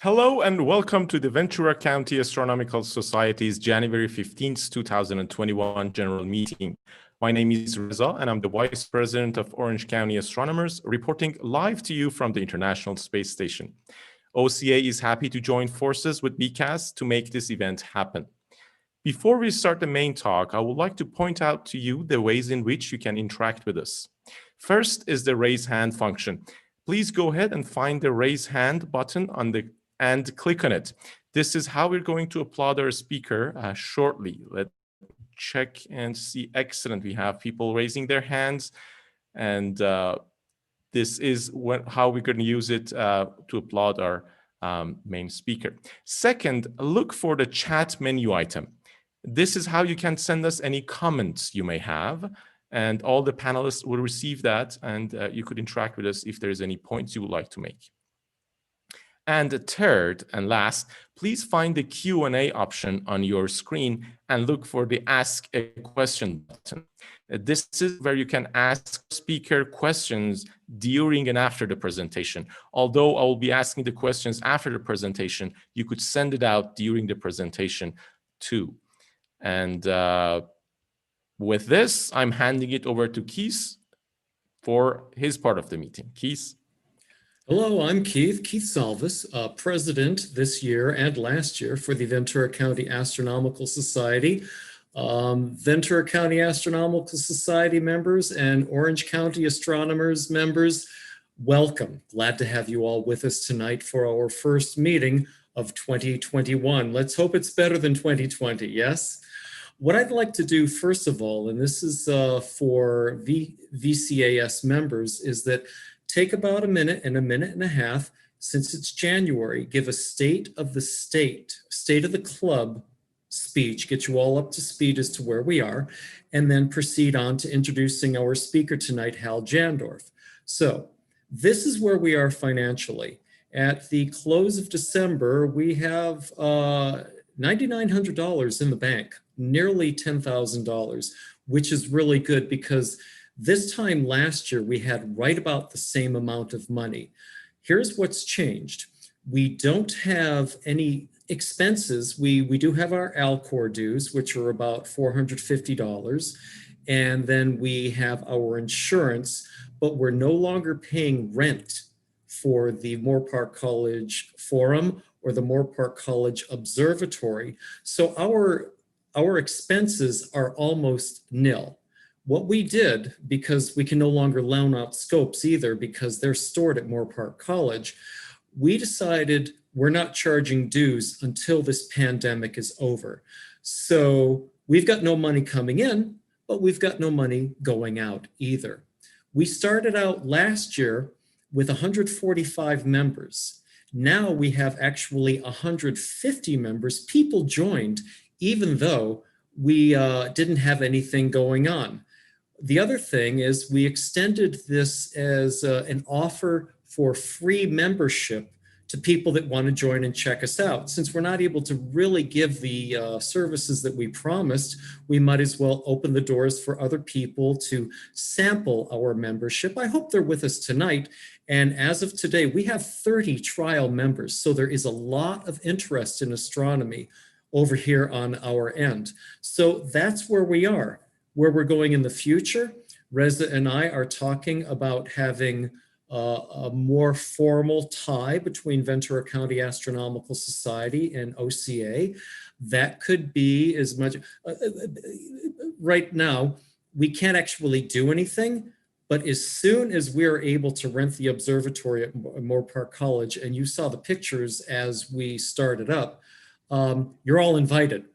Hello and welcome to the Ventura County Astronomical Society's January 15th, 2021 general meeting. My name is Reza and I'm the Vice President of Orange County Astronomers, reporting live to you from the International Space Station. OCA is happy to join forces with VCAS to make this event happen. Before we start the main talk, I would like to point out to you the ways in which you can interact with us. First is the raise hand function. Please go ahead and find the raise hand button and click on it. This is how we're going to applaud our speaker shortly. Let's check and see. Excellent. We have people raising their hands, and this is how we're going to use it to applaud our main speaker. Second, look for the chat menu item. This is how you can send us any comments you may have, and all the panelists will receive that, and you could interact with us if there's any points you would like to make. And third and last, please find the Q&A option on your screen and look for the Ask a Question button. This is where you can ask speaker questions during and after the presentation. Although I will be asking the questions after the presentation, you could send it out during the presentation too. And with this, I'm handing it over to Keith for his part of the meeting. Keith. Hello, I'm Keith Salvis, president this year and last year for the Ventura County Astronomical Society. Ventura County Astronomical Society members and Orange County Astronomers members, welcome. Glad to have you all with us tonight for our first meeting of 2021. Let's hope it's better than 2020, yes? What I'd like to do first of all, and this is for VCAS members, is that take about a minute and a half, since it's January, give a state of the club speech, get you all up to speed as to where we are, and then proceed on to introducing our speaker tonight, Hal Jandorf. So this is where we are financially. At the close of December, we have $9,900 in the bank, nearly $10,000, which is really good because this time last year, we had right about the same amount of money. Here's what's changed. We don't have any expenses. We do have our Alcor dues, which are about $450. And then we have our insurance, but we're no longer paying rent for the Moore Park College Forum or the Moore Park College Observatory. So our expenses are almost nil. What we did, because we can no longer loan out scopes either because they're stored at Moore Park College, we decided we're not charging dues until this pandemic is over. So we've got no money coming in, but we've got no money going out either. We started out last year with 145 members. Now we have actually 150 members. People joined even though we didn't have anything going on. The other thing is we extended this as an offer for free membership to people that want to join and check us out. Since we're not able to really give the services that we promised, we might as well open the doors for other people to sample our membership. I hope they're with us tonight. And as of today, we have 30 trial members. So there is a lot of interest in astronomy over here on our end. So that's where we are. Where we're going in the future, Reza and I are talking about having a more formal tie between Ventura County Astronomical Society and OCA. That could be as much, right now, we can't actually do anything, but as soon as we're able to rent the observatory at Moore Park College, and you saw the pictures as we started up, you're all invited.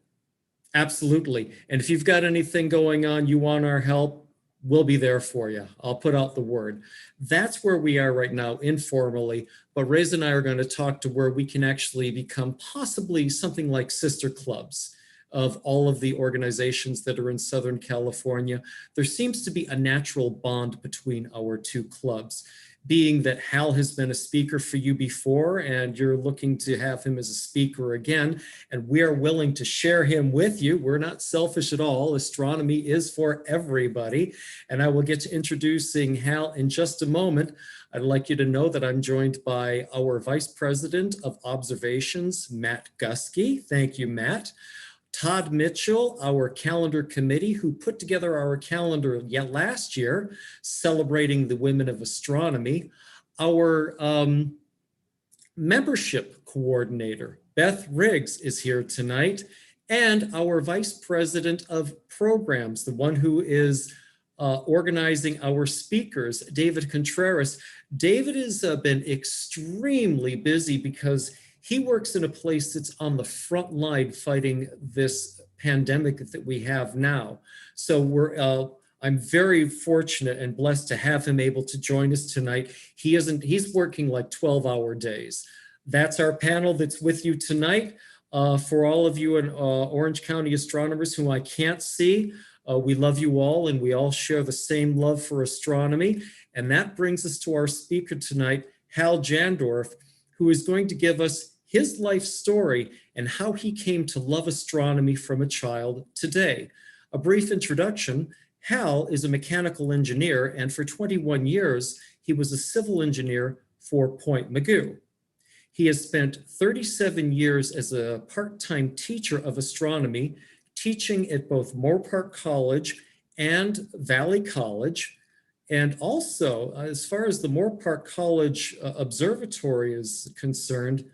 Absolutely. And if you've got anything going on, you want our help, we'll be there for you. I'll put out the word. That's where we are right now, informally. But Reza and I are going to talk to where we can actually become possibly something like sister clubs of all of the organizations that are in Southern California. There seems to be a natural bond between our two clubs. being that Hal has been a speaker for you before and you're looking to have him as a speaker again, and we are willing to share him with you. We're not selfish at all. Astronomy is for everybody. And I will get to introducing Hal in just a moment. I'd like you to know that I'm joined by our Vice President of Observations, Matt Gusky. Thank you, Matt. Todd Mitchell, our calendar committee, who put together our calendar yet last year, celebrating the women of astronomy. Our membership coordinator, Beth Riggs, is here tonight. And our vice president of programs, the one who is organizing our speakers, David Contreras. David has been extremely busy because he works in a place that's on the front line fighting this pandemic that we have now. So I'm very fortunate and blessed to have him able to join us tonight. He's working like 12-hour days. That's our panel that's with you tonight. For all of you in Orange County astronomers whom I can't see, we love you all and we all share the same love for astronomy. And that brings us to our speaker tonight, Hal Jandorf, who is going to give us his life story and how he came to love astronomy from a child today. A brief introduction: Hal is a mechanical engineer, and for 21 years, he was a civil engineer for Point Mugu. He has spent 37 years as a part-time teacher of astronomy, teaching at both Moorpark College and Valley College. And also, as far as the Moorpark College Observatory is concerned,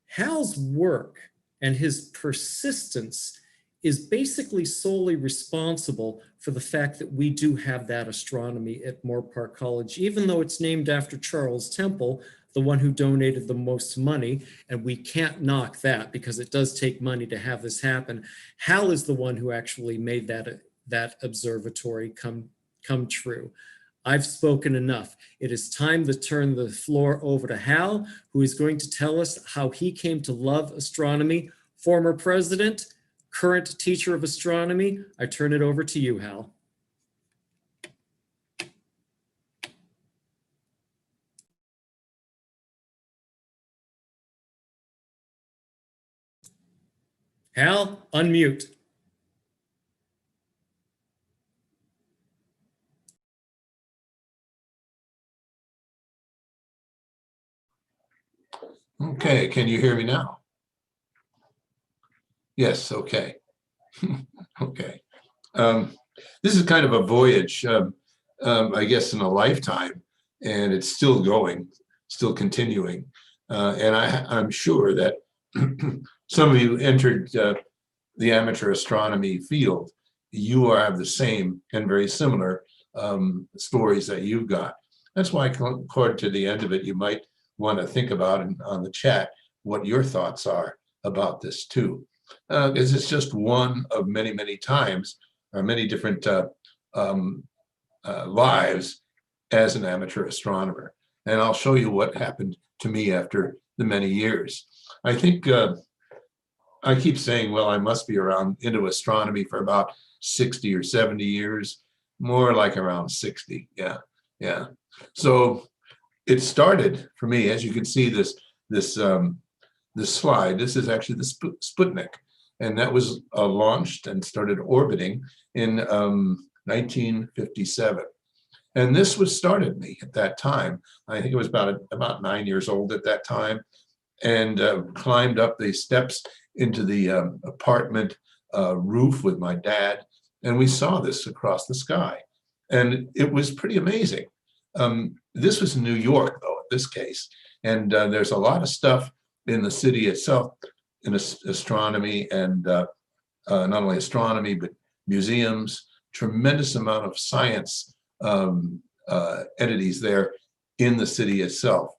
Hal's work and his persistence is basically solely responsible for the fact that we do have that astronomy at Moorpark College, even though it's named after Charles Temple, the one who donated the most money, and we can't knock that because it does take money to have this happen. Hal is the one who actually made that observatory come true. I've spoken enough. It is time to turn the floor over to Hal, who is going to tell us how he came to love astronomy. Former president, current teacher of astronomy. I turn it over to you, Hal. Hal, unmute. Okay, can you hear me now? Yes, okay. Okay. This is kind of a voyage, I guess, in a lifetime, and it's still going, still continuing. And I'm sure that some of you entered the amateur astronomy field. You have the same and very similar stories that you've got. That's why, according to the end of it, you might want to think about on the chat what your thoughts are about this too. Because it's just one of many, many times, or many different lives as an amateur astronomer. And I'll show you what happened to me after the many years. I think I keep saying, well, I must be around into astronomy for about 60 or 70 years, more like around 60. Yeah. So it started for me, as you can see this slide. This is actually the Sputnik, and that was launched and started orbiting in 1957. And this was started me at that time. I think it was about 9 years old at that time, and climbed up the steps into the apartment roof with my dad, and we saw this across the sky, and it was pretty amazing. This was New York, though, in this case, and there's a lot of stuff in the city itself in astronomy, and not only astronomy, but museums, tremendous amount of science entities there in the city itself.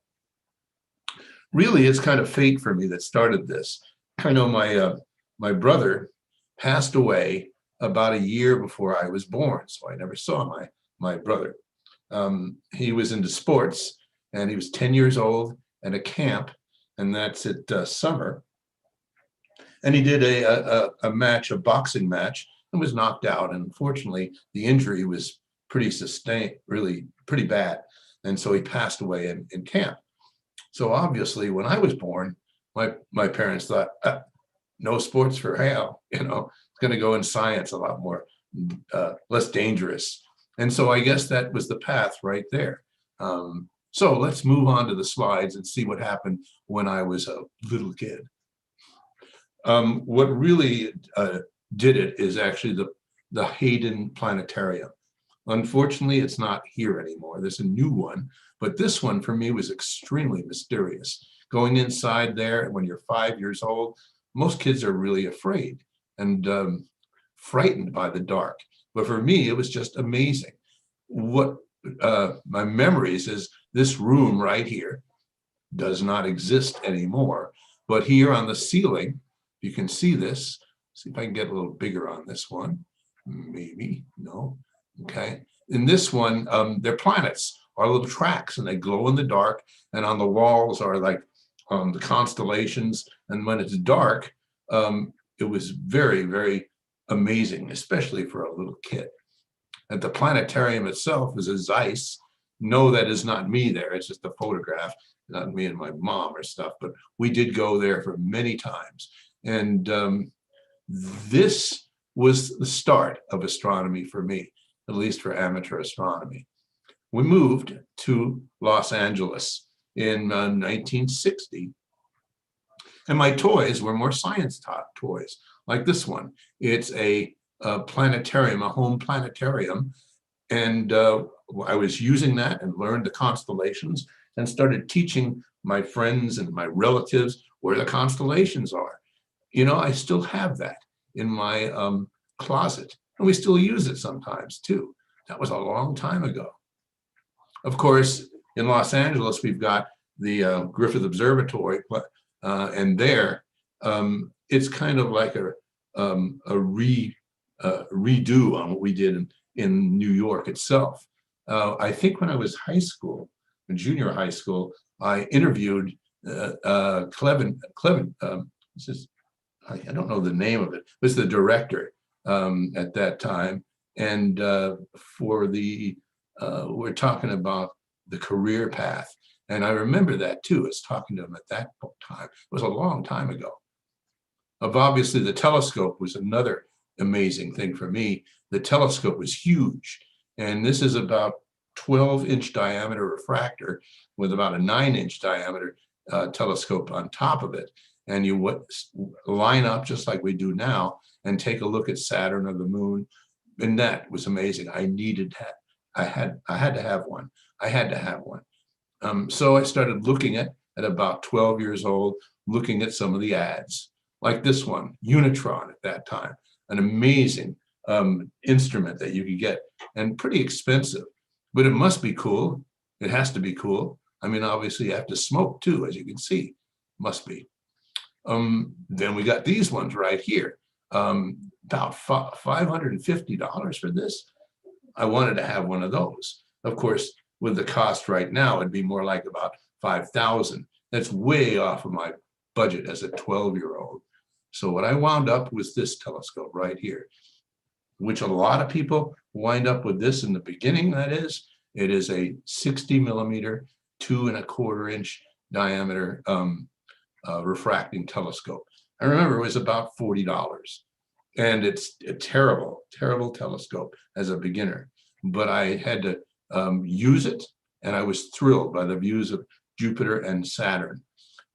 Really, it's kind of fate for me that started this. I know my brother passed away about a year before I was born, so I never saw my brother. He was into sports, and he was 10 years old at a camp, and that's at summer. And he did a match, a boxing match, and was knocked out. And unfortunately, the injury was pretty sustained, really pretty bad. And so he passed away in camp. So obviously, when I was born, my parents thought, no sports for Hal, it's going to go in science a lot more, less dangerous. And so I guess that was the path right there. So let's move on to the slides and see what happened when I was a little kid. What really did it is actually the Hayden Planetarium. Unfortunately, it's not here anymore. There's a new one, but this one for me was extremely mysterious. Going inside there when you're 5 years old, most kids are really afraid and frightened by the dark. But for me, it was just amazing. What my memories is this room right here does not exist anymore. But here on the ceiling, you can see this. See if I can get a little bigger on this one. Maybe, no, okay. In this one, they're planets, are little tracks, and they glow in the dark. And on the walls are like the constellations. And when it's dark, it was very, very amazing, especially for a little kid. At the planetarium itself is a Zeiss. No, that is not me there. It's just a photograph, not me and my mom or stuff. But we did go there for many times. And this was the start of astronomy for me, at least for amateur astronomy. We moved to Los Angeles in 1960. And my toys were more science toys, like this one. It's a planetarium, a home planetarium. And I was using that and learned the constellations and started teaching my friends and my relatives where the constellations are. I still have that in my closet, and we still use it sometimes too. That was a long time ago. Of course, in Los Angeles, we've got the Griffith Observatory, and there it's kind of like a redo on what we did in New York itself. I think when I was high school, in junior high school, I interviewed Clevin. I don't know the name of it. It was the director at that time, and we're talking about the career path. And I remember that too, I was talking to him at that time. It was a long time ago. Obviously, the telescope was another amazing thing for me. The telescope was huge. And this is about 12-inch diameter refractor with about a 9-inch diameter telescope on top of it. And you line up just like we do now and take a look at Saturn or the moon. And that was amazing. I needed that. I had to have one. I had to have one. So I started looking at about 12 years old, looking at some of the ads, like this one, Unitron at that time, an amazing instrument that you could get, and pretty expensive, but it must be cool. It has to be cool. I mean, obviously you have to smoke too, as you can see, must be. Then we got these ones right here, about $550 for this. I wanted to have one of those. Of course, with the cost right now, it'd be more like about $5,000. That's way off of my budget as a 12-year-old. So what I wound up was this telescope right here, which a lot of people wind up with this in the beginning, that is. It is a 60 millimeter, 2¼ inch diameter refracting telescope. I remember it was about $40. And it's a terrible, terrible telescope as a beginner. But I had to use it, and I was thrilled by the views of Jupiter and Saturn.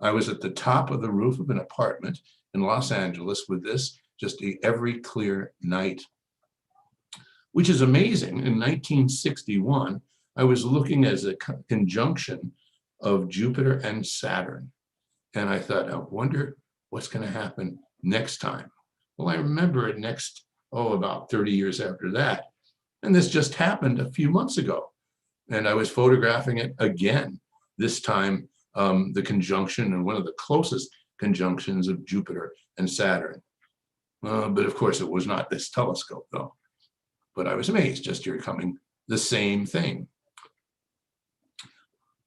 I was at the top of the roof of an apartment in Los Angeles with this just every clear night, which is amazing. In 1961, I was looking as a conjunction of Jupiter and Saturn. And I thought, I wonder what's going to happen next time. Well, I remember it about 30 years after that. And this just happened a few months ago. And I was photographing it again, this time the conjunction and one of the closest conjunctions of Jupiter and Saturn. But of course, it was not this telescope, though. But I was amazed, just here coming the same thing.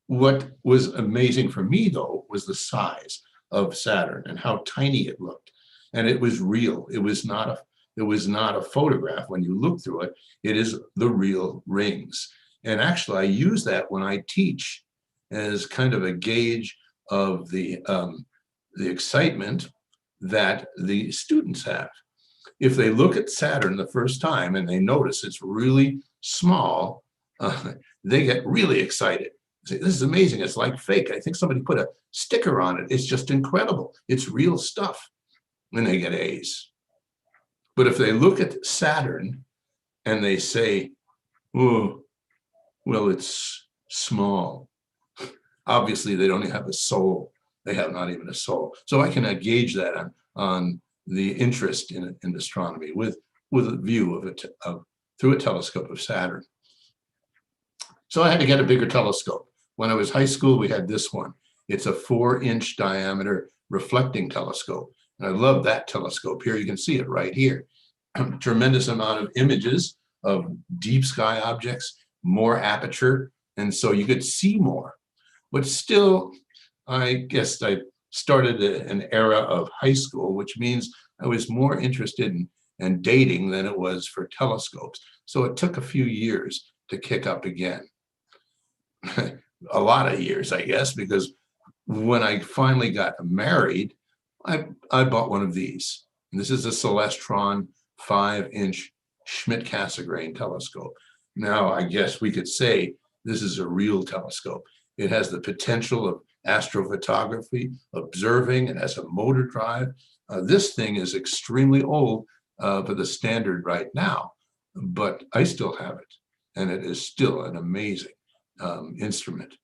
What was amazing for me, though, was the size of Saturn and how tiny it looked. And it was real. It was not a photograph. When you look through it, it is the real rings. And actually, I use that when I teach as kind of a gauge of the excitement that the students have. If they look at Saturn the first time and they notice it's really small, they get really excited. Say, this is amazing. It's like fake. I think somebody put a sticker on it. It's just incredible. It's real stuff. And they get A's. But if they look at Saturn and they say, oh, well, it's small. Obviously, they don't have a soul. They have not even a soul. So I can gauge that on the interest in astronomy with a view of it through a telescope of Saturn. So I had to get a bigger telescope. When I was high school, we had this one. It's a 4-inch diameter reflecting telescope. And I love that telescope here. You can see it right here. Tremendous amount of images of deep sky objects, more aperture, and so you could see more. But still, I guess I started an era of high school, which means I was more interested in dating than it was for telescopes. So it took a few years to kick up again. A lot of years, I guess, because when I finally got married, I bought one of these. And this is a Celestron 5-inch Schmidt Cassegrain telescope. Now, I guess we could say this is a real telescope. It has the potential of astrophotography, observing. It has a motor drive. This thing is extremely old for the standard right now, but I still have it, and it is still an amazing instrument.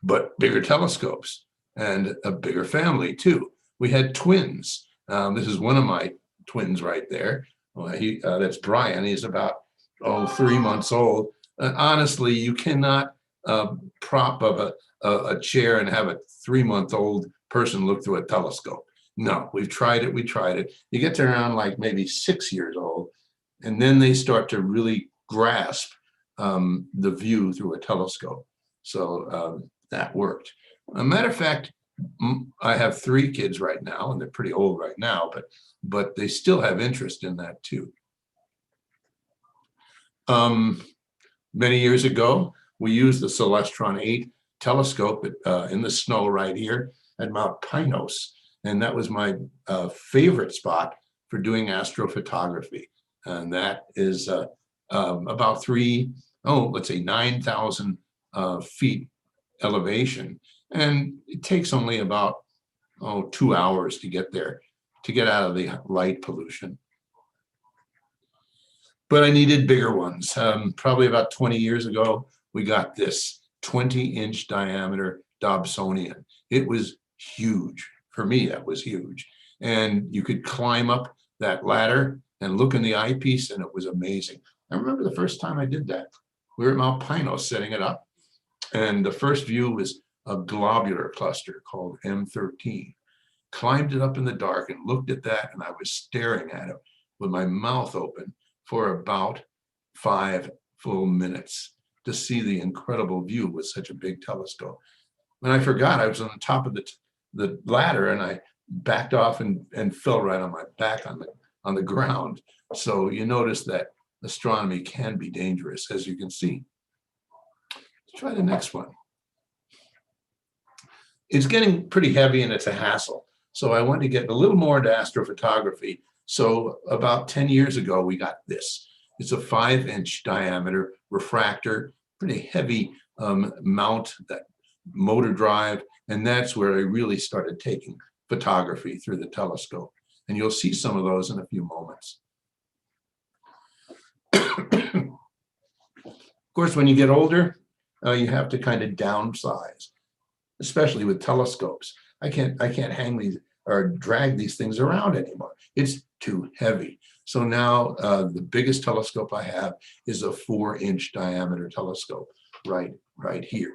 But bigger telescopes and a bigger family too. We had twins. This is one of my twins right there. Well, that's Brian. He's about 3 months old. Honestly, you cannot prop up a chair and have a 3-month-old person look through a telescope. No, we've tried it. We tried it. You get to around like maybe 6 years old, and then they start to really grasp the view through a telescope. So that worked. A matter of fact, I have 3 kids right now, and they're pretty old right now, but they still have interest in that too. Many years ago, we used the Celestron 8 telescope in the snow right here at Mount Pinus, and that was my favorite spot for doing astrophotography. And that is about 9,000 feet elevation, and it takes only about 2 hours to get there, to get out of the light pollution. But I needed bigger ones. Probably about 20 years ago, we got this 20-inch diameter Dobsonian. It was huge. For me, that was huge. And you could climb up that ladder and look in the eyepiece, and it was amazing. I remember the first time I did that. We were at Mount Pinus setting it up, and the first view was a globular cluster called M13. Climbed it up in the dark and looked at that, and I was staring at it with my mouth open for about 5 full minutes to see the incredible view with such a big telescope. And I forgot I was on the top of the ladder, and I backed off and fell right on my back on the ground. So you notice that astronomy can be dangerous, as you can see. Let's try the next one. It's getting pretty heavy and it's a hassle. So I wanted to get a little more into astrophotography. So about 10 years ago, we got this. It's a 5-inch diameter refractor, pretty heavy mount, that motor drive. And that's where I really started taking photography through the telescope. And you'll see some of those in a few moments. Of course, when you get older, you have to kind of downsize, especially with telescopes. I can't hang these or drag these things around anymore. It's too heavy. So now the biggest telescope I have is a 4-inch diameter telescope right here.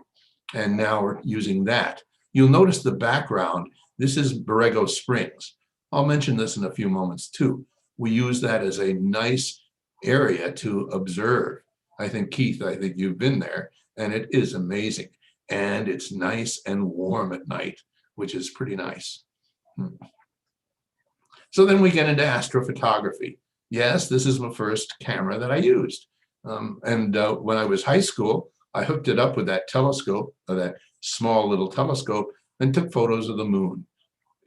And now we're using that. You'll notice the background. This is Borrego Springs. I'll mention this in a few moments too. We use that as a nice area to observe. I think, Keith, you've been there, and it is amazing. And it's nice and warm at night, which is pretty nice. So then we get into astrophotography. Yes, this is my first camera that I used. When I was high school, I hooked it up with that telescope, that small little telescope, and took photos of the moon.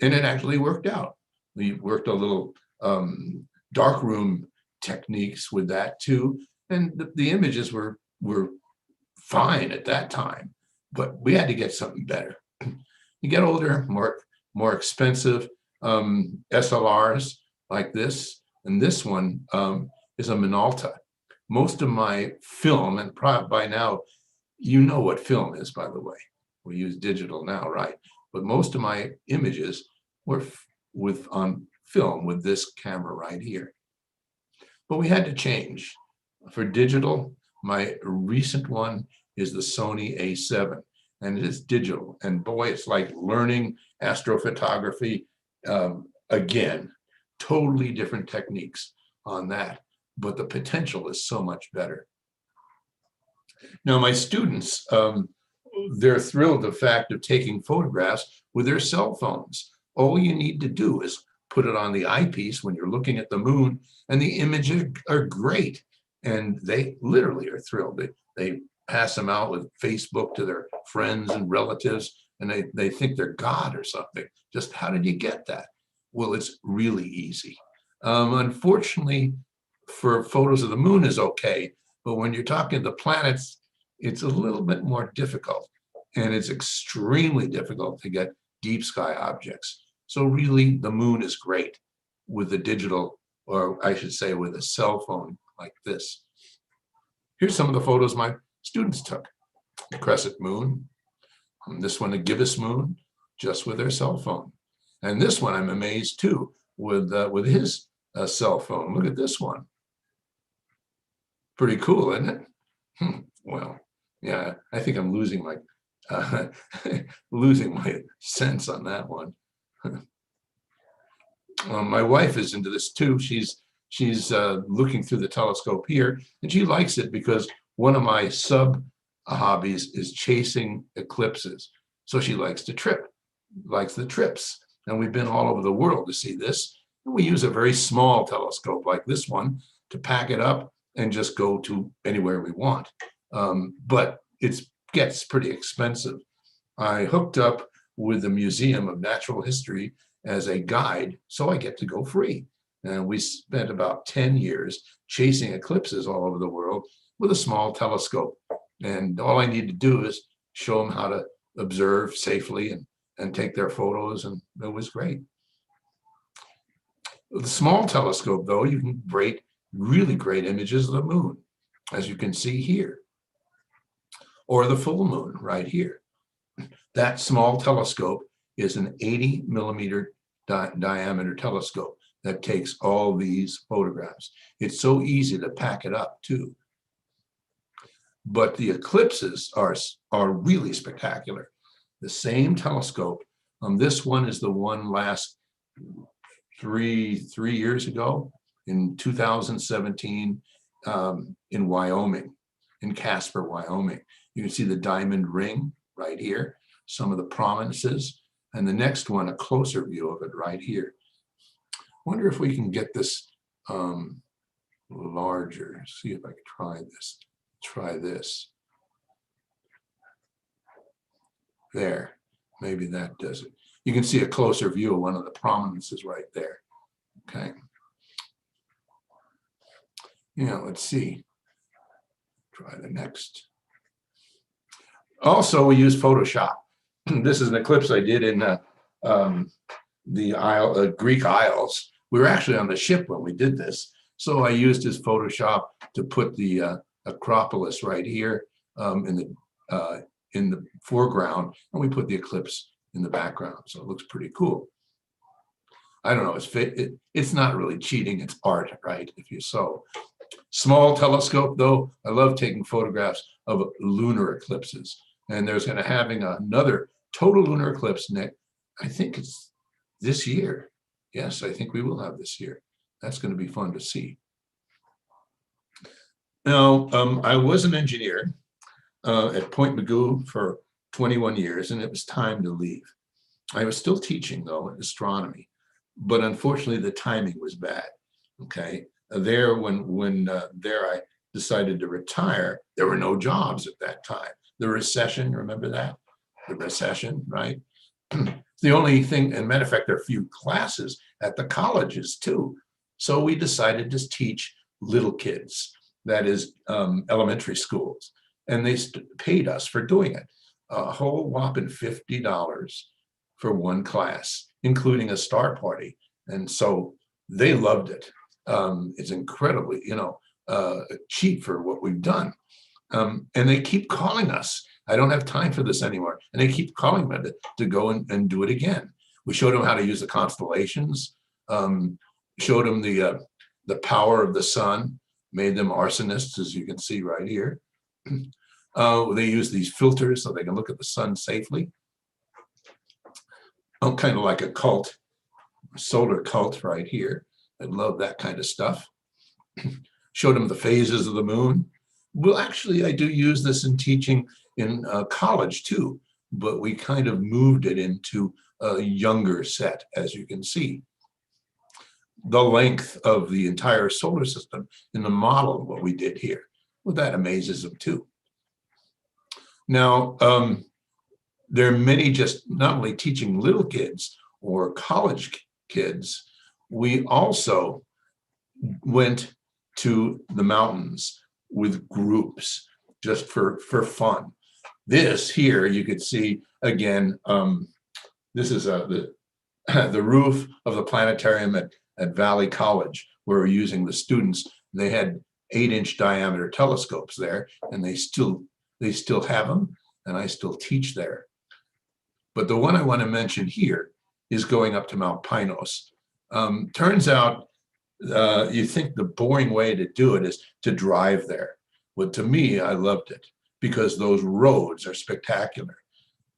And it actually worked out. We worked a little darkroom techniques with that too. And the images were fine at that time, but we had to get something better. You get older, more expensive SLRs like this, and this one is a Minolta. Most of my film, and by now, you know what film is, by the way. We use digital now, right? But most of my images were on film with this camera right here. But we had to change. For digital, my recent one is the Sony A7, and it is digital. And boy, it's like learning astrophotography again. Totally different techniques on that, but the potential is so much better. Now, my students, they're thrilled the fact of taking photographs with their cell phones. All you need to do is put it on the eyepiece when you're looking at the moon, and the images are great. And they literally are thrilled. They pass them out with Facebook to their friends and relatives, and they think they're God or something. Just how did you get that? Well, it's really easy. Unfortunately, for photos of the moon is okay, but when you're talking the planets, it's a little bit more difficult, and it's extremely difficult to get deep sky objects. So really, the moon is great with the digital, or I should say with a cell phone like this. Here's some of the photos my students took. The crescent moon, and this one, a gibbous moon, just with their cell phone. And this one, I'm amazed too, with his cell phone. Look at this one. Pretty cool, isn't it? Well, yeah, I think I'm losing my sense on that one. My wife is into this too. She's looking through the telescope here, and she likes it because one of my sub hobbies is chasing eclipses. So she likes to likes the trips. And we've been all over the world to see this. And we use a very small telescope like this one to pack it up and just go to anywhere we want. But it gets pretty expensive. I hooked up with the Museum of Natural History as a guide, so I get to go free. And we spent about 10 years chasing eclipses all over the world with a small telescope. And all I need to do is show them how to observe safely and take their photos, and it was great. With the small telescope, though, you can create really great images of the moon, as you can see here, or the full moon right here. That small telescope is an 80 millimeter diameter telescope that takes all these photographs. It's so easy to pack it up too. But the eclipses are really spectacular. The same telescope, this one is the one last three years ago in 2017 in Wyoming, in Casper, Wyoming. You can see the diamond ring right here, some of the prominences, and the next one, a closer view of it right here. Wonder if we can get this larger. See if I can try this. Try this. There, maybe that does it. You can see a closer view of one of the prominences right there. Okay. Yeah, let's see. Try the next. Also, we use Photoshop. This is an eclipse I did in the Greek Isles. We were actually on the ship when we did this. So I used his Photoshop to put the Acropolis right here in the foreground, and we put the eclipse in the background. So it looks pretty cool. I don't know, it's not really cheating, it's art, right? If you so. Small telescope though, I love taking photographs of lunar eclipses. And there's going to having another total lunar eclipse next, I think it's this year. Yes, I think we will have this year. That's going to be fun to see. Now, I was an engineer at Point Mugu for 21 years, and it was time to leave. I was still teaching, though, in astronomy, but unfortunately, the timing was bad. Okay, there I decided to retire, there were no jobs at that time. The recession, remember that? The recession, right? The only thing, and matter of fact, there are few classes at the colleges too. So we decided to teach little kids, that is elementary schools. And they paid us for doing it, a whole whopping $50 for one class, including a star party. And so they loved it. It's incredibly, cheap for what we've done. And they keep calling us. I don't have time for this anymore. And they keep calling me to go and do it again. We showed them how to use the constellations, showed them the power of the sun, made them arsonists, as you can see right here. They use these filters so they can look at the sun safely. Oh, kind of like a cult, solar cult right here. I love that kind of stuff. Showed them the phases of the moon. Well, actually, I do use this in teaching in college too, but we kind of moved it into a younger set, as you can see. The length of the entire solar system in the model of what we did here. Well, that amazes them too. Now, there are many just not only teaching little kids or college kids, we also went to the mountains with groups just for fun. This here, you could see again, this is the roof of the planetarium at Valley College, where we're using the students. They had 8-inch diameter telescopes there, and they still have them, and I still teach there. But the one I want to mention here is going up to Mount Pinus. Turns out you think the boring way to do it is to drive there. But to me, I loved it because those roads are spectacular.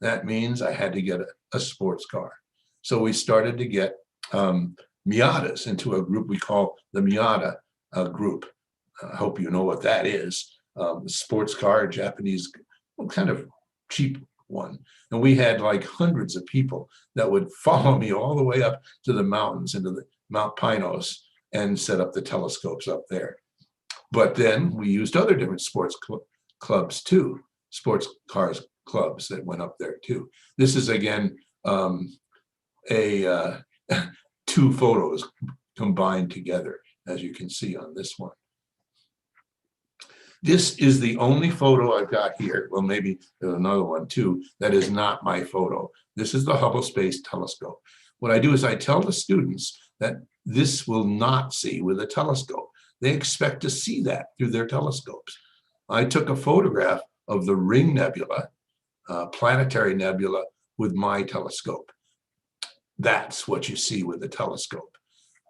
That means I had to get a sports car. So we started to get Miatas into a group we call the Miata group. I hope you know what that is. Sports car, Japanese, kind of cheap one. And we had like hundreds of people that would follow me all the way up to the mountains, into the Mount Pinus, and set up the telescopes up there. But then we used other different sports clubs too, sports cars clubs that went up there too. This is again two photos combined together, as you can see on this one. This is the only photo I've got here. Well, maybe there's another one too that is not my photo. This is the Hubble Space Telescope. What I do is I tell the students that this will not see with a telescope. They expect to see that through their telescopes. I took a photograph of the Ring Nebula, planetary nebula, with my telescope. That's what you see with a telescope.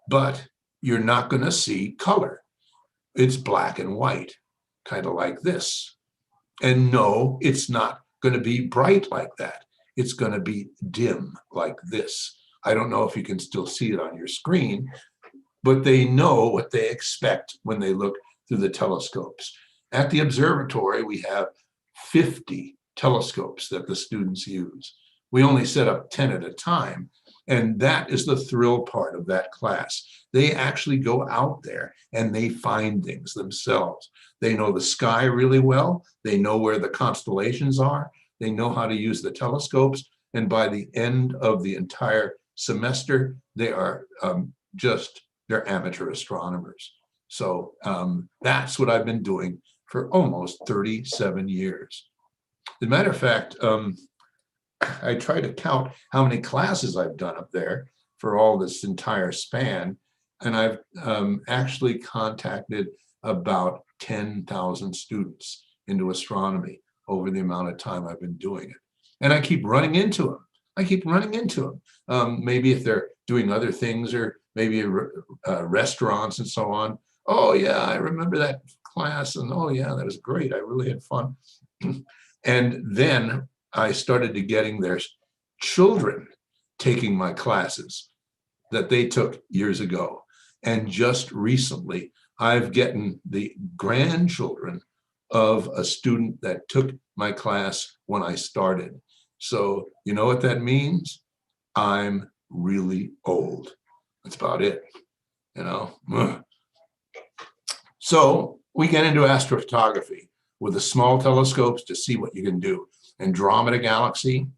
But you're not going to see color. It's black and white, kind of like this. And no, it's not going to be bright like that. It's going to be dim like this. I don't know if you can still see it on your screen, but they know what they expect when they look through the telescopes. At the observatory, we have 50 telescopes that the students use. We only set up 10 at a time, and that is the thrill part of that class. They actually go out there and they find things themselves. They know the sky really well. They know where the constellations are. They know how to use the telescopes. And by the end of the entire semester, they are they're amateur astronomers. So that's what I've been doing for almost 37 years. As a matter of fact, I try to count how many classes I've done up there for all this entire span, and I've actually contacted about 10,000 students into astronomy over the amount of time I've been doing it. And I keep running into them. Maybe if they're doing other things, or maybe restaurants and so on. Oh yeah, I remember that class, and oh yeah, that was great. I really had fun. And then I started to getting their children taking my classes that they took years ago. And just recently, I've gotten the grandchildren of a student that took my class when I started. So you know what that means? I'm really old. That's about it, you know. So we get into astrophotography with the small telescopes to see what you can do. Andromeda Galaxy,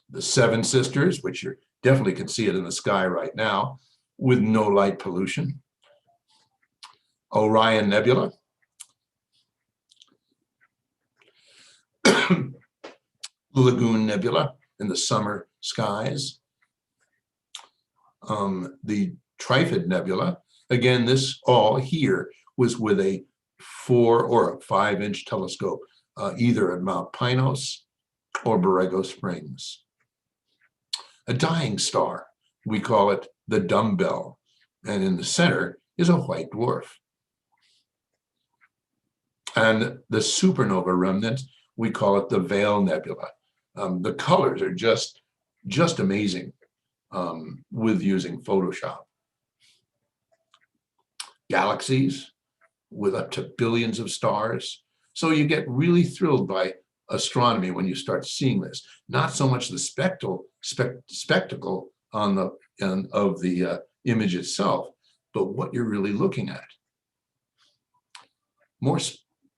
the Seven Sisters, which you definitely can see it in the sky right now with no light pollution. Orion Nebula. Lagoon Nebula in the summer skies. The Trifed Nebula, again, this all here was with a 4 or a 5-inch telescope, either at Mount Pinus or Borrego Springs. A dying star, we call it the dumbbell, and in the center is a white dwarf. And the supernova remnant, we call it the Veil Nebula. The colors are just amazing with using Photoshop. Galaxies with up to billions of stars. So you get really thrilled by astronomy when you start seeing this. Not so much the spectacle of the image itself, but what you're really looking at. More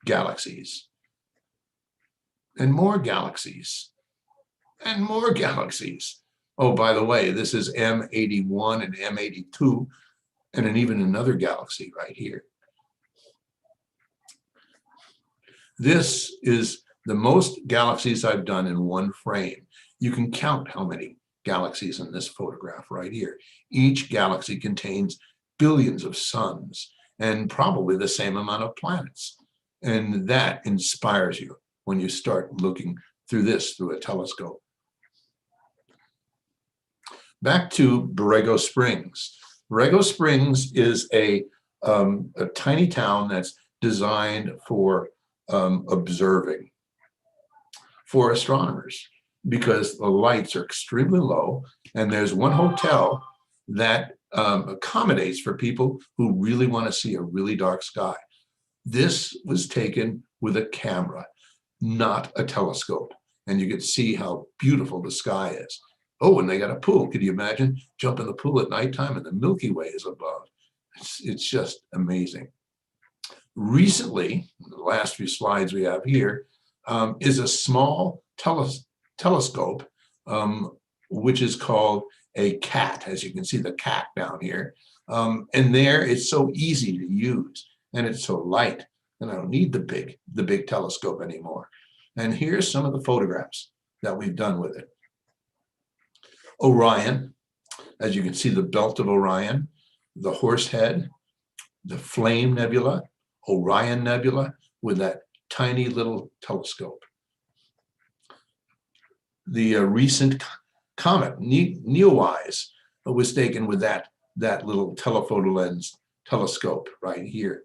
galaxies, and more galaxies, and more galaxies. Oh, by the way, this is M81 and M82, and then even another galaxy right here. This is the most galaxies I've done in one frame. You can count how many galaxies in this photograph right here. Each galaxy contains billions of suns and probably the same amount of planets. And that inspires you when you start looking through this through a telescope. Back to Borrego Springs. Borrego Springs is a tiny town that's designed for observing for astronomers because the lights are extremely low, and there's one hotel that accommodates for people who really want to see a really dark sky. This was taken with a camera, not a telescope, and you can see how beautiful the sky is. Oh, and they got a pool. Could you imagine? Jump in the pool at nighttime and the Milky Way is above. It's just amazing. Recently, the last few slides we have here, is a small telescope, which is called a cat, as you can see the cat down here. And there it's so easy to use, and it's so light, and I don't need the big telescope anymore. And here's some of the photographs that we've done with it. Orion, as you can see, the belt of Orion, the Horsehead, the Flame Nebula, Orion Nebula with that tiny little telescope. The recent comet, Neowise, was taken with that little telephoto lens telescope right here.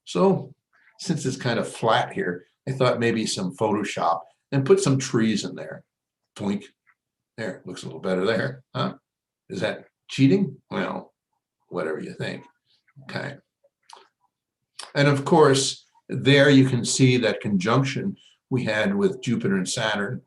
So since it's kind of flat here, I thought maybe some Photoshop and put some trees in there. Twink. There, looks a little better there, huh? Is that cheating? Well, whatever you think. Okay. And of course, there you can see that conjunction we had with Jupiter and Saturn.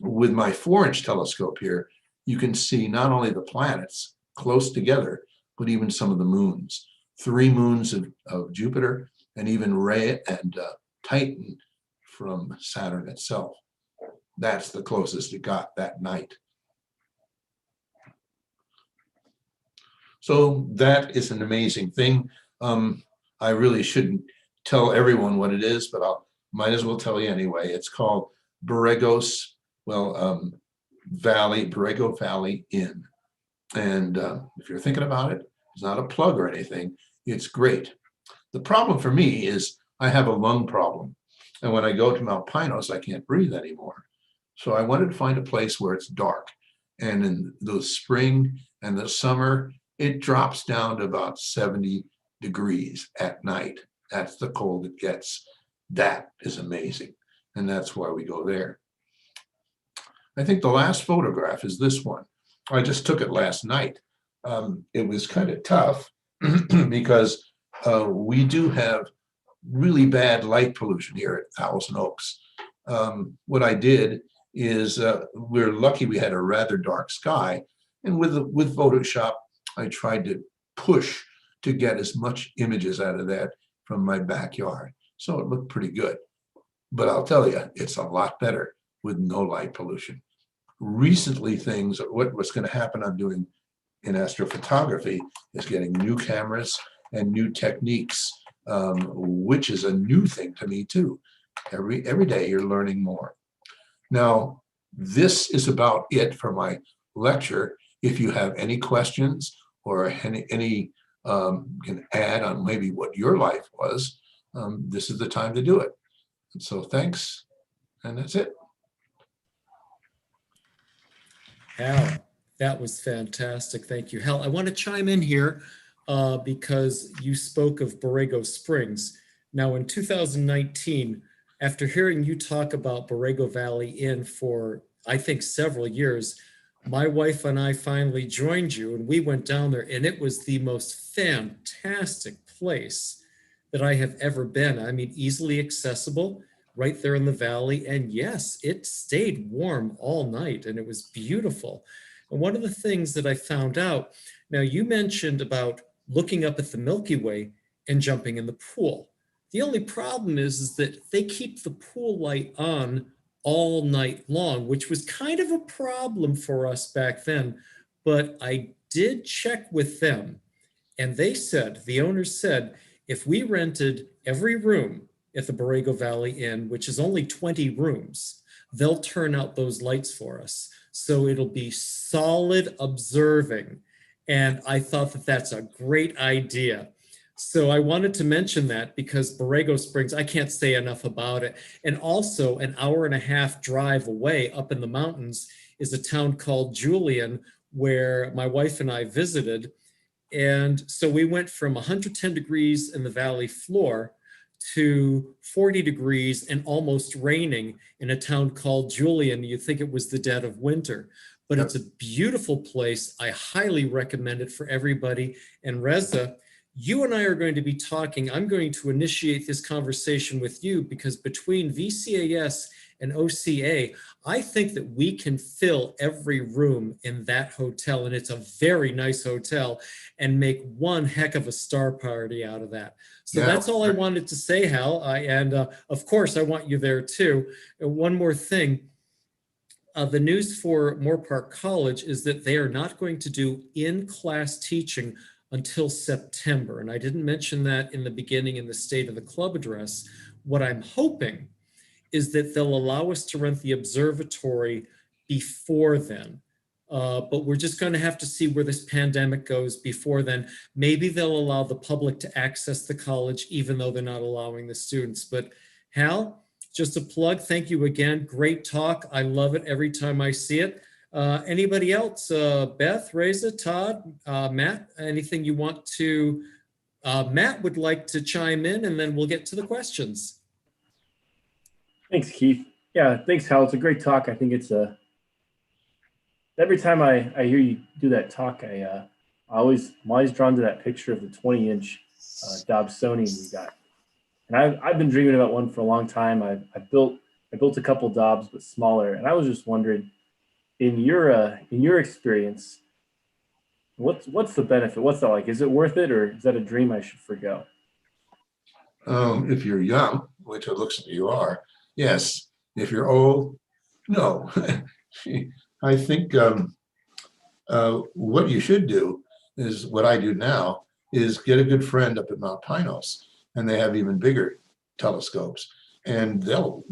With my 4-inch telescope here, you can see not only the planets close together, but even some of the moons. 3 moons of Jupiter, and even Rhea and Titan from Saturn itself. That's the closest it got that night. So that is an amazing thing. I really shouldn't tell everyone what it is, but might as well tell you anyway. It's called Borrego Valley Inn. And if you're thinking about it, it's not a plug or anything. It's great. The problem for me is I have a lung problem. And when I go to Mount Pinus, I can't breathe anymore. So I wanted to find a place where it's dark. And in the spring and the summer, it drops down to about 70 degrees at night. That's the cold it gets. That is amazing. And that's why we go there. I think the last photograph is this one. I just took it last night. It was kind of tough because we do have really bad light pollution here at Thousand Oaks. What I did is we're lucky we had a rather dark sky, and with Photoshop, I tried to push to get as much images out of that from my backyard. So it looked pretty good. But I'll tell you, it's a lot better with no light pollution. Recently, what's going to happen I'm doing in astrophotography is getting new cameras and new techniques, which is a new thing to me too. Every day you're learning more. Now, this is about it for my lecture. If you have any questions or any can add on maybe what your life was, this is the time to do it. And so thanks, and that's it. Hal, that was fantastic. Thank you. Hal, I want to chime in here because you spoke of Borrego Springs. Now, in 2019, after hearing you talk about Borrego Valley Inn for, I think, several years, my wife and I finally joined you, and we went down there, and it was the most fantastic place that I have ever been. I mean, easily accessible, right there in the valley. And yes, it stayed warm all night, and it was beautiful. And one of the things that I found out, now you mentioned about looking up at the Milky Way and jumping in the pool. The only problem is that they keep the pool light on all night long, which was kind of a problem for us back then. But I did check with them, and they said, the owners said, if we rented every room at the Borrego Valley Inn, which is only 20 rooms, they'll turn out those lights for us. So it'll be solid observing. And I thought that that's a great idea. So I wanted to mention that because Borrego Springs, I can't say enough about it. And also an hour-and-a-half drive away up in the mountains is a town called Julian, where my wife and I visited. And so we went from 110 degrees in the valley floor to 40 degrees and almost raining in a town called Julian. You'd think it was the dead of winter, but it's a beautiful place. I highly recommend it for everybody. And Reza, you and I are going to be talking. I'm going to initiate this conversation with you because between VCAS and OCA, I think that we can fill every room in that hotel, and it's a very nice hotel, and make one heck of a star party out of that. So that's all I wanted to say, Hal. And of course, I want you there too. And one more thing. The news for Moorpark College is that they are not going to do in-class teaching until September. And I didn't mention that in the beginning in the State of the Club address. What I'm hoping is that they'll allow us to rent the observatory before then. But we're just going to have to see where this pandemic goes before then. Maybe they'll allow the public to access the college, even though they're not allowing the students. But Hal, just a plug. Thank you again. Great talk. I love it every time I see it. Anybody else? Beth, Reza, Todd, Matt, anything you want to? Matt would like to chime in, and then we'll get to the questions. Thanks, Keith. Yeah, thanks, Hal. It's a great talk. I think it's every time I hear you do that talk, I'm always drawn to that picture of the 20-inch Dobsonian we got. And I've been dreaming about one for a long time. I built a couple Dobs, but smaller. And I was just wondering, in your experience, what's the benefit? What's that like? Is it worth it, or is that a dream I should forgo? If you're young, which it looks like you are, yes. If you're old, no. I think what you should do is what I do now is get a good friend up at Mount Pinus, and they have even bigger telescopes, and they'll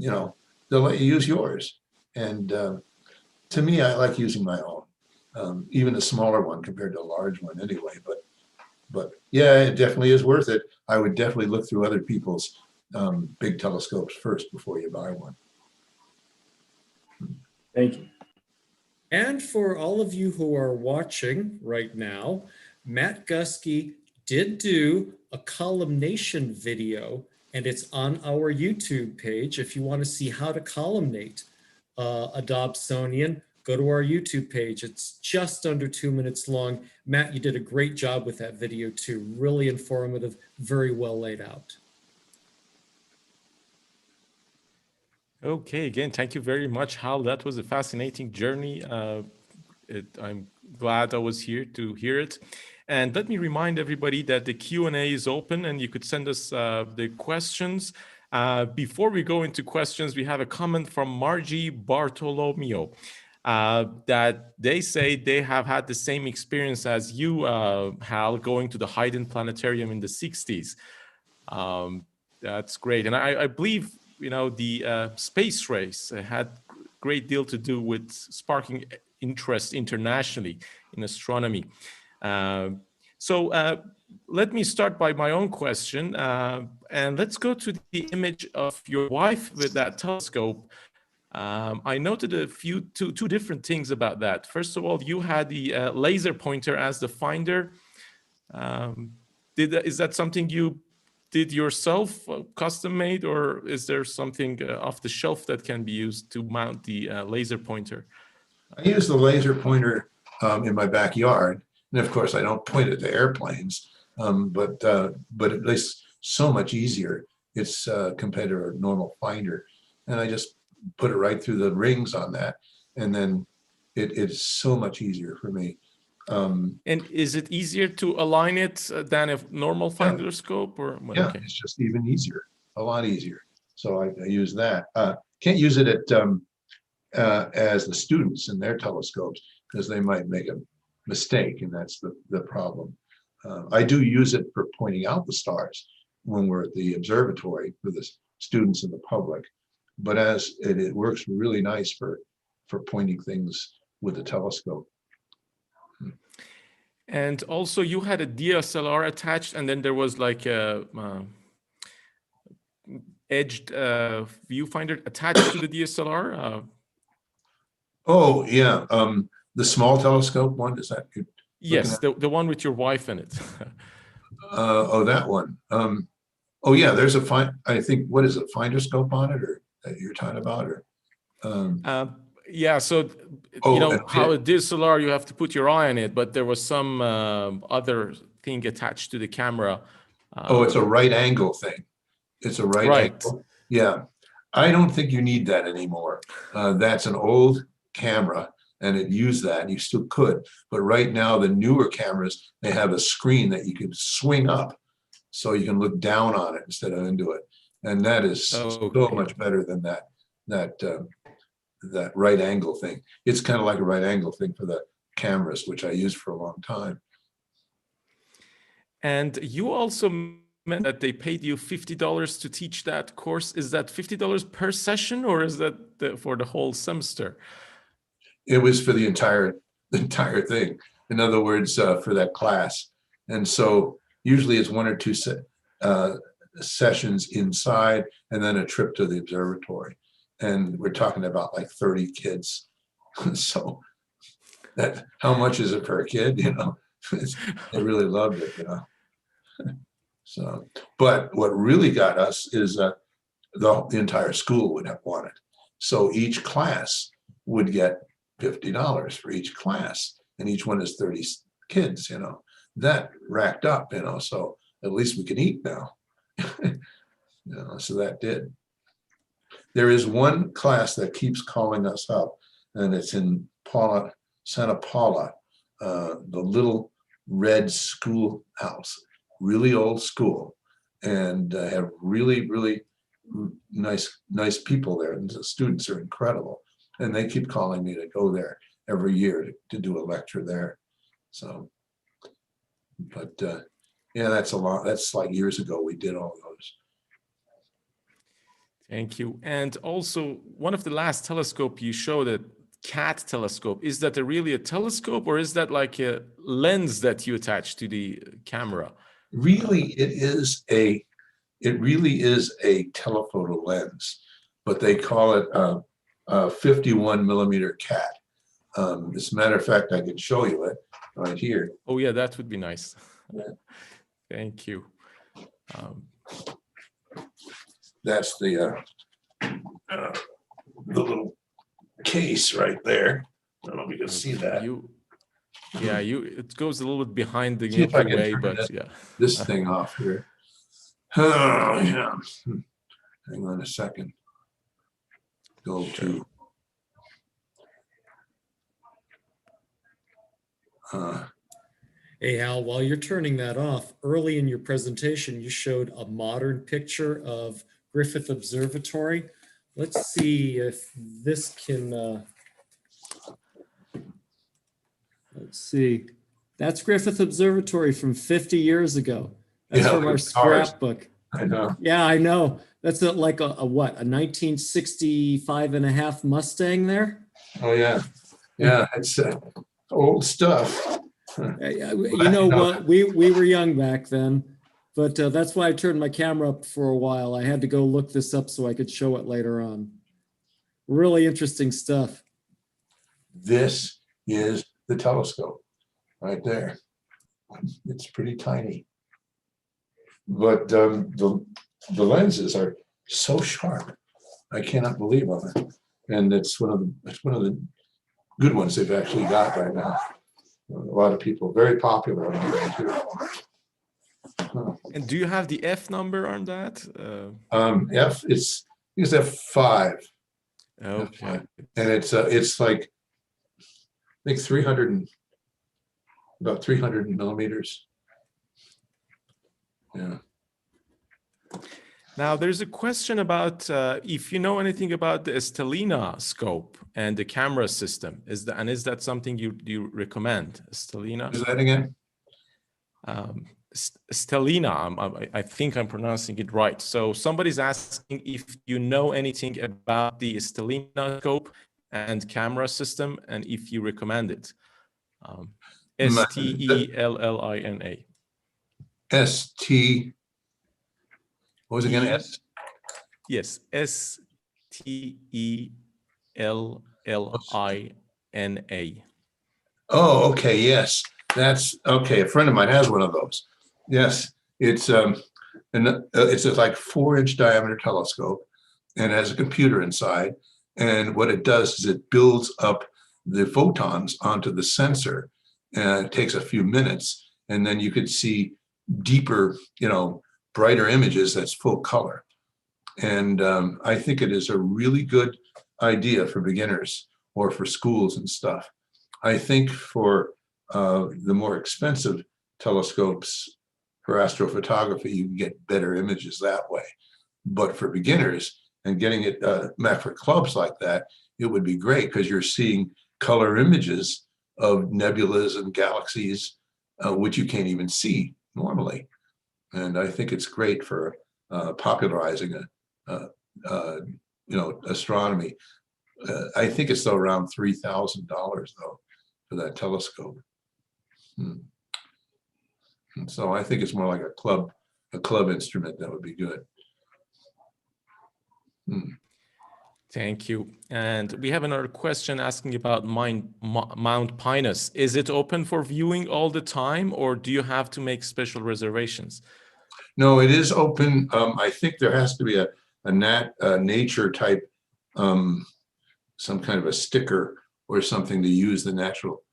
let you use yours. And to me, I like using my own, even a smaller one compared to a large one anyway. But yeah, it definitely is worth it. I would definitely look through other people's big telescopes first before you buy one. Thank you. And for all of you who are watching right now, Matt Gusky did do a columnation video, and it's on our YouTube page. If you want to see how to columnate a Dobsonian, go to our YouTube page. It's just under 2 minutes long. Matt, you did a great job with that video too. Really informative, very well laid out. Okay, again, thank you very much, Hal. That was a fascinating journey. I'm glad I was here to hear it. And let me remind everybody that the Q&A is open and you could send us the questions. Before we go into questions, we have a comment from Margie Bartolomeo that they say they have had the same experience as you, Hal, going to the Hayden Planetarium in the 60s. That's great. And I believe, you know, the space race had a great deal to do with sparking interest internationally in astronomy. So let me start by my own question, and let's go to the image of your wife with that telescope. I noted two different things about that. First of all, you had the laser pointer as the finder. Is that something you did yourself, custom made, or is there something off the shelf that can be used to mount the laser pointer? I use the laser pointer in my backyard, and of course I don't point it to airplanes, but at least so much easier. It's compared to a normal finder, and I just put it right through the rings on that, and then it's so much easier for me. And is it easier to align it than a normal finder scope? Or yeah, okay. It's just even easier, a lot easier. So I use that. Can't use it at as the students in their telescopes, because they might make a mistake, and that's the problem. I do use it for pointing out the stars when we're at the observatory for the students and the public, but as it works really nice for pointing things with the telescope. And also you had a DSLR attached, and then there was like a edged viewfinder attached to the DSLR. Oh yeah, the small telescope one, is that good? Yes, the one with your wife in it. Oh, that one. Oh yeah, there's a I think, what is it, finder scope on it, or that you're talking about, or? Yeah, so you know how a DSLR, you have to put your eye on it, but there was some other thing attached to the camera. Oh, it's a right angle thing. It's a right angle. Yeah, I don't think you need that anymore. That's an old camera, and it used that, and you still could. But right now, the newer cameras, they have a screen that you can swing up, so you can look down on it instead of into it, and that is so much better than that right angle thing. It's kind of like a right angle thing for the cameras, which I used for a long time. And you also meant that they paid you $50 to teach that course. Is that $50 per session, or is that for the whole semester? It was for the entire thing. In other words, for that class. And so usually it's 1 or 2 sessions inside, and then a trip to the observatory. And we're talking about like 30 kids. So that, how much is it per kid? You know, they really loved it, you know. So, but what really got us is the entire school would have won it. So each class would get $50 for each class, and each one is 30 kids, you know. That racked up, you know, so at least we can eat now. You know, so that did. There is one class that keeps calling us up, and it's in Santa Paula, the little red schoolhouse, really old school, and have really, really nice people there, and the students are incredible, and they keep calling me to go there every year to do a lecture there. So, but yeah, that's a lot. That's like years ago we did all those. Thank you. And also, one of the last telescope you showed, a CAT telescope, is that really a telescope, or is that like a lens that you attach to the camera? Really, it really is a telephoto lens, but they call it a 51 millimeter CAT. As a matter of fact, I can show you it right here. Oh yeah, that would be nice. Yeah. Thank you. That's the little case right there. I don't know if you can see that. It goes a little bit behind the way, but yeah. This thing off here. Oh yeah. Hang on a second. Go to Hey, Hal, while you're turning that off, early in your presentation, you showed a modern picture of Griffith Observatory. Let's see if this can, let's see. That's Griffith Observatory from 50 years ago. That's Yeah, from our with stars. scrapbook. I know. Yeah, I know. That's like a what, a 1965 and a half Mustang there? Oh, yeah. Yeah, it's old stuff. You know what? We were young back then, but that's why I turned my camera up for a while. I had to go look this up so I could show it later on. Really interesting stuff. This is the telescope right there. It's pretty tiny, but the lenses are so sharp. I cannot believe it. And it's one of the good ones they've actually got right now. A lot of people, very popular. And do you have the F number on that? It's F5. Okay. And it's like I think 300 about 300 millimeters. Yeah. Now, there's a question about if you know anything about the Stellina scope and the camera system. Is that something you recommend, Stellina? Is that again? Stellina, I think I'm pronouncing it right. So somebody's asking if you know anything about the Stellina scope and camera system, and if you recommend it. Stellina. ST. What was it again? S. Yes, Stellina. Oh, okay. Yes, that's okay. A friend of mine has one of those. Yes, it's it's a like 4-inch diameter telescope, and has a computer inside. And what it does is it builds up the photons onto the sensor, and it takes a few minutes, and then you could see deeper, brighter images that's full color. And I think it is a really good idea for beginners or for schools and stuff. I think for the more expensive telescopes for astrophotography, you can get better images that way. But for beginners and getting it met for clubs like that, it would be great because you're seeing color images of nebulas and galaxies, which you can't even see normally. And I think it's great for popularizing astronomy. I think it's around $3,000 though for that telescope. And so I think it's more like a club instrument that would be good. Thank you. And we have another question asking about Mount Pinus. Is it open for viewing all the time, or do you have to make special reservations? No, it is open. I think there has to be a nature type, some kind of a sticker or something to use the national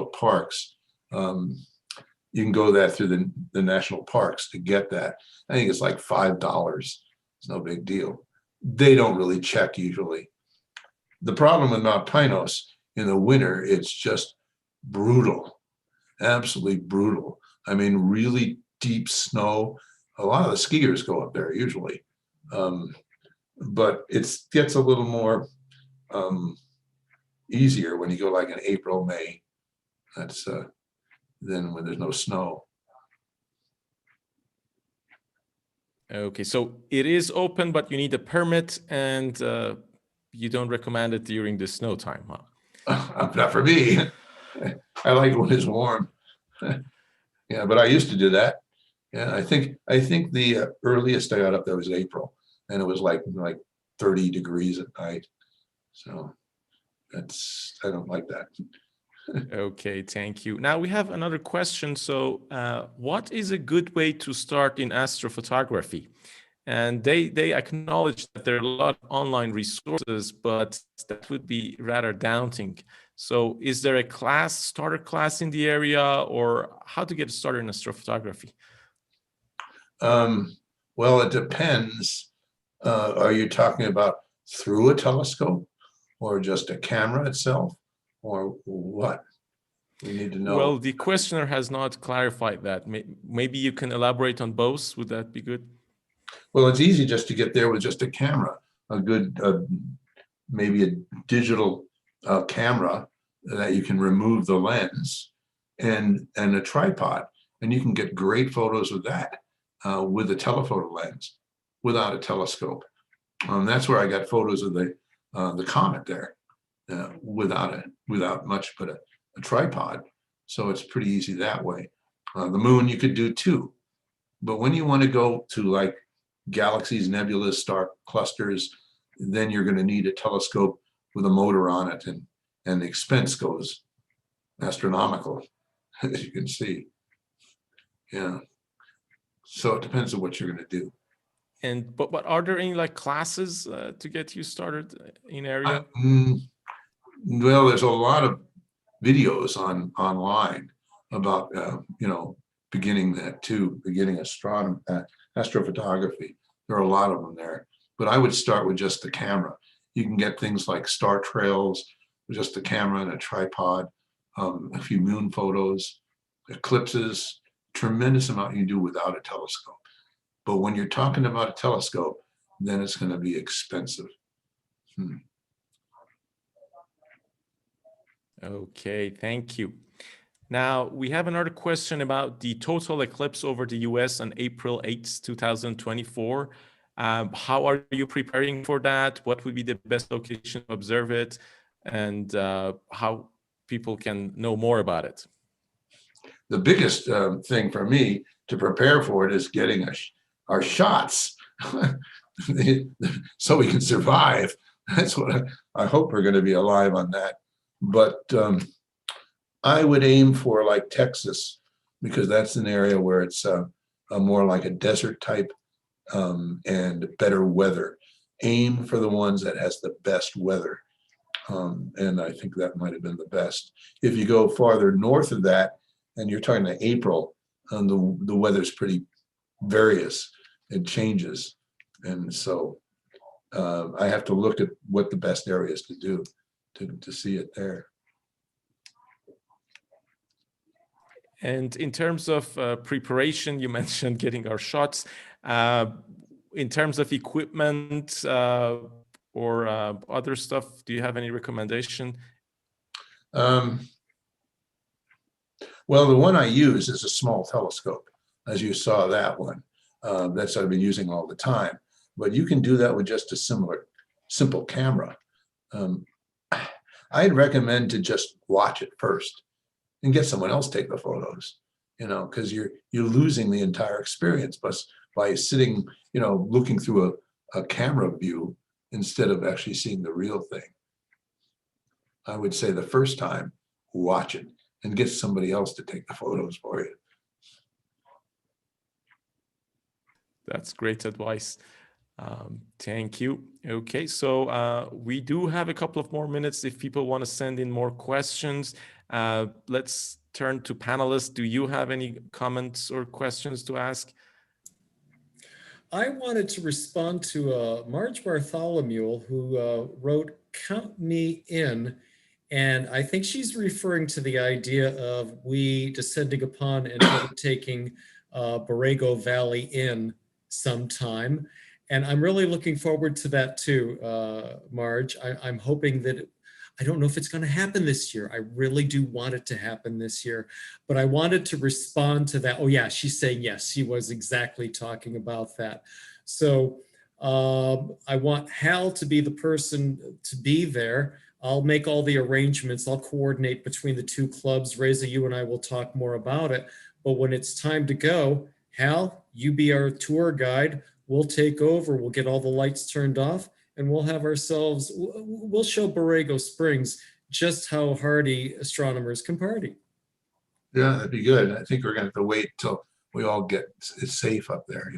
parks. You can go that through the national parks to get that. I think it's like $5. It's no big deal. They don't really check usually. The problem with Mount Pinus in the winter, it's just brutal, absolutely brutal. I mean, really deep snow. A lot of the skiers go up there usually, but it gets a little more easier when you go like in April, May. That's then when there's no snow. Okay, so it is open, but you need a permit, and you don't recommend it during the snow time, huh? Not for me. I like when it's warm. Yeah, but I used to do that. Yeah, I think the earliest I got up there was April, and it was like 30 degrees at night. So I don't like that. Okay, thank you. Now we have another question. So what is a good way to start in astrophotography? And they acknowledge that there are a lot of online resources, but that would be rather daunting. So is there a starter class in the area, or how to get started in astrophotography? Well, it depends. Are you talking about through a telescope or just a camera itself, or what? We need to know. Well, the questioner has not clarified that. Maybe you can elaborate on both. Would that be good? Well, it's easy just to get there with just a camera, a good, maybe a digital camera that you can remove the lens and a tripod, and you can get great photos with that with a telephoto lens without a telescope. That's where I got photos of the comet there without much but a tripod. So it's pretty easy that way. The moon you could do too, but when you want to go to like galaxies, nebulas, star clusters, then you're going to need a telescope with a motor on it, and the expense goes astronomical, as you can see. Yeah. So it depends on what you're going to do. But are there any like classes to get you started in area? Well, there's a lot of videos online about beginning astrophotography. There are a lot of them there, but I would start with just the camera. You can get things like star trails with just a camera and a tripod, a few moon photos, eclipses, tremendous amount you can do without a telescope. But when you're talking about a telescope, then it's going to be expensive. Okay, thank you. Now, we have another question about the total eclipse over the US on April 8th, 2024. How are you preparing for that? What would be the best location to observe it? And how people can know more about it? The biggest thing for me to prepare for it is getting our shots so we can survive. That's what I hope we're going to be alive on that. But I would aim for like Texas, because that's an area where it's more like a desert type and better weather. Aim for the ones that has the best weather. And I think that might have been the best. If you go farther north of that, and you're talking to April, the weather's pretty various. It changes. And so I have to look at what the best areas to do to see it there. And in terms of preparation, you mentioned getting our shots. In terms of equipment or other stuff, do you have any recommendation? Well, the one I use is a small telescope, as you saw that one. That's what I've been using all the time. But you can do that with just a simple camera. I'd recommend to just watch it first and get someone else take the photos, because you're losing the entire experience by sitting, looking through a camera view instead of actually seeing the real thing. I would say the first time, watch it and get somebody else to take the photos for you. That's great advice. Thank you. Okay, so we do have a couple of more minutes if people want to send in more questions. Let's turn to panelists. Do you have any comments or questions to ask? I wanted to respond to Marge Bartholomew, who wrote, "Count me in." And I think she's referring to the idea of we descending upon and overtaking Borrego Valley in sometime. And I'm really looking forward to that too, Marge. I'm hoping that, I don't know if it's going to happen this year. I really do want it to happen this year. But I wanted to respond to that. Oh yeah, she's saying yes, she was exactly talking about that. So I want Hal to be the person to be there. I'll make all the arrangements. I'll coordinate between the two clubs. Reza, you and I will talk more about it. But when it's time to go, Hal, you be our tour guide. We'll take over. We'll get all the lights turned off, and we'll have ourselves, we'll show Borrego Springs just how hardy astronomers can party. Yeah, that'd be good. I think we're going to have to wait till we all get safe up there,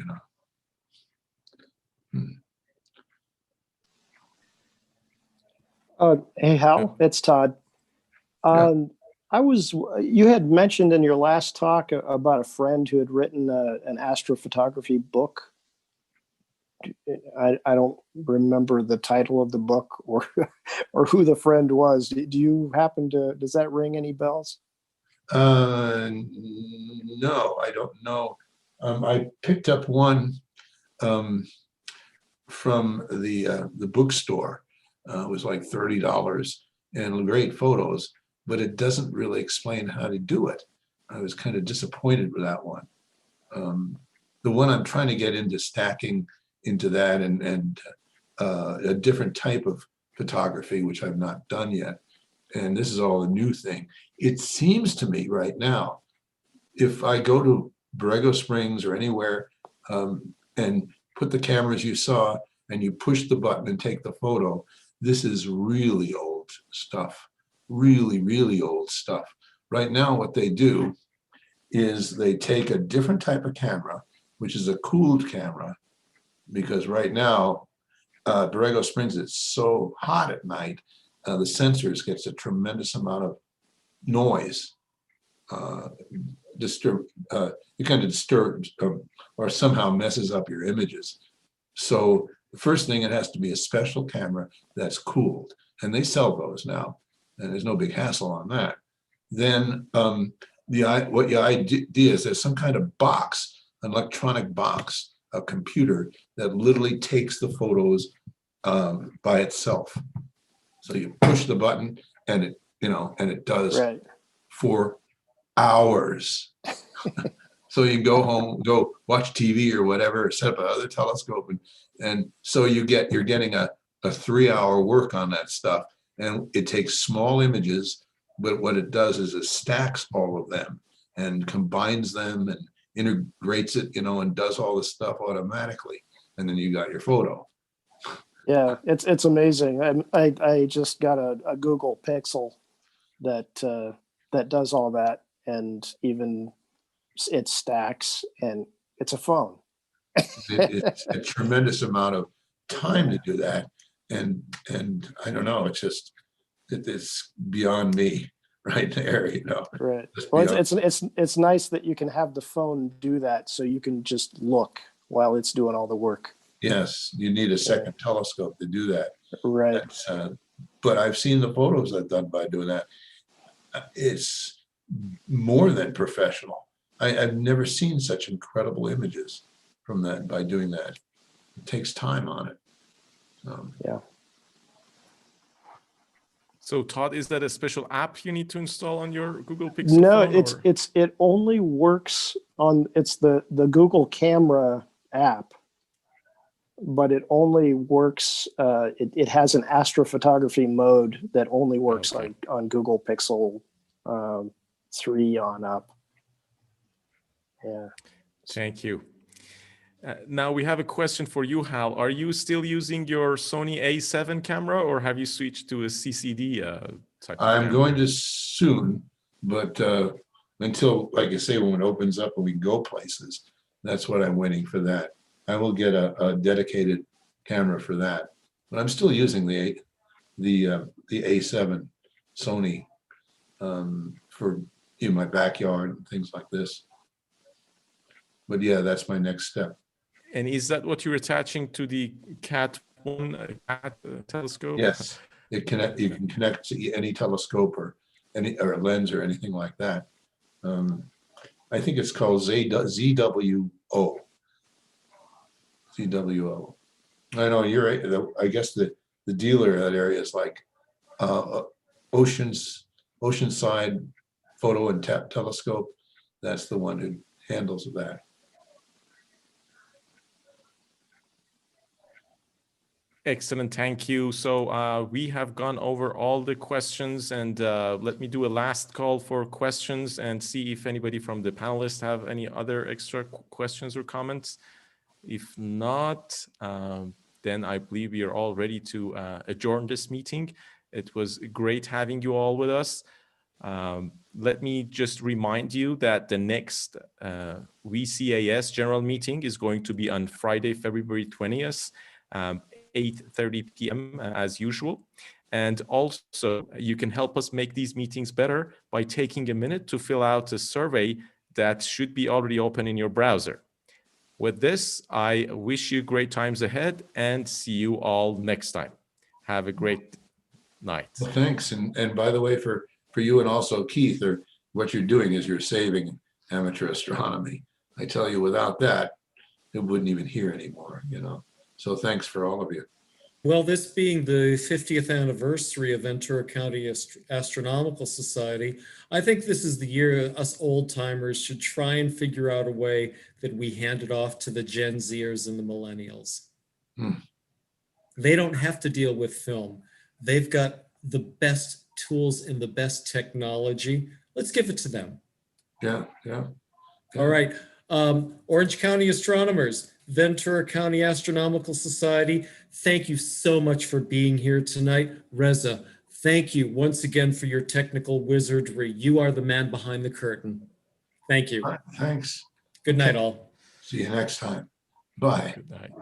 Hey, Hal, it's Todd. You had mentioned in your last talk about a friend who had written an astrophotography book. I don't remember the title of the book or who the friend was. Do you happen to, does that ring any bells? No, I don't know. I picked up one from the bookstore. It was like $30 and great photos, but it doesn't really explain how to do it. I was kind of disappointed with that one. The one I'm trying to get into stacking into that and a different type of photography, which I've not done yet. And this is all a new thing. It seems to me right now, if I go to Borrego Springs or anywhere and put the cameras you saw and you push the button and take the photo, this is really old stuff, really, really old stuff. Right now, what they do is they take a different type of camera, which is a cooled camera, because right now, Borrego Springs, it's so hot at night, the sensors gets a tremendous amount of noise. It kind of disturbs or somehow messes up your images. So the first thing, it has to be a special camera that's cooled, and they sell those now, and there's no big hassle on that. Then what your idea is, there's some kind of box, an electronic box, a computer that literally takes the photos by itself. So you push the button and it, and it does for hours. So you go home, go watch TV or whatever, or set up another telescope, and so you're getting a 3-hour work on that stuff, and it takes small images, but what it does is it stacks all of them and combines them and integrates it, and does all this stuff automatically, and then you got your photo. Yeah, it's amazing. I just got a Google Pixel that does all that, and even it stacks, and it's a phone. It's a tremendous amount of time to do that, and I don't know. It's beyond me right there, Right. Well, it's nice that you can have the phone do that, so you can just look while it's doing all the work. Yes, you need a second telescope to do that. Right. But I've seen the photos I've done by doing that. It's more than professional. I've never seen such incredible images from that by doing that. It takes time on it. Yeah. So Todd, is that a special app you need to install on your Google Pixel No, phone? it only works on, it's the Google Camera app, but it only works, it has an astrophotography mode that only works on Google Pixel 3 on up. Yeah. Thank you. Now we have a question for you, Hal. Are you still using your Sony A7 camera, or have you switched to a CCD type of I'm camera? going to soon, but until, like I say, when it opens up and we go places, that's what I'm waiting for that. I will get a dedicated camera for that, but I'm still using the A7 Sony for my backyard and things like this. But yeah, that's my next step. And is that what you're attaching to the Cat-1 telescope? Yes, you can connect to any telescope or a lens or anything like that. I think it's called ZWO. ZWO. I know you're right. I guess the dealer in that area is like Oceanside Photo and Telescope. That's the one who handles that. Excellent, thank you. So we have gone over all the questions, and let me do a last call for questions and see if anybody from the panelists have any other extra questions or comments. If not, then I believe we are all ready to adjourn this meeting. It was great having you all with us. Let me just remind you that the next VCAS general meeting is going to be on Friday, February 20th. 8:30 p.m. As usual. And also, you can help us make these meetings better by taking a minute to fill out a survey that should be already open in your browser. With this, I wish you great times ahead and see you all next time. Have a great night. Well, thanks. And by the way, for you and also Keith, what you're doing is you're saving amateur astronomy. I tell you, without that, it wouldn't even hear anymore, you know. So thanks for all of you. Well, this being the 50th anniversary of Ventura County Astronomical Society, I think this is the year us old timers should try and figure out a way that we hand it off to the Gen Zers and the millennials. They don't have to deal with film. They've got the best tools and the best technology. Let's give it to them. Yeah. All right. Orange County astronomers, Ventura County Astronomical Society, thank you so much for being here tonight. Reza, thank you once again for your technical wizardry. You are the man behind the curtain. Thank you. Thanks. Good night, all. See you next time. Bye. Good night.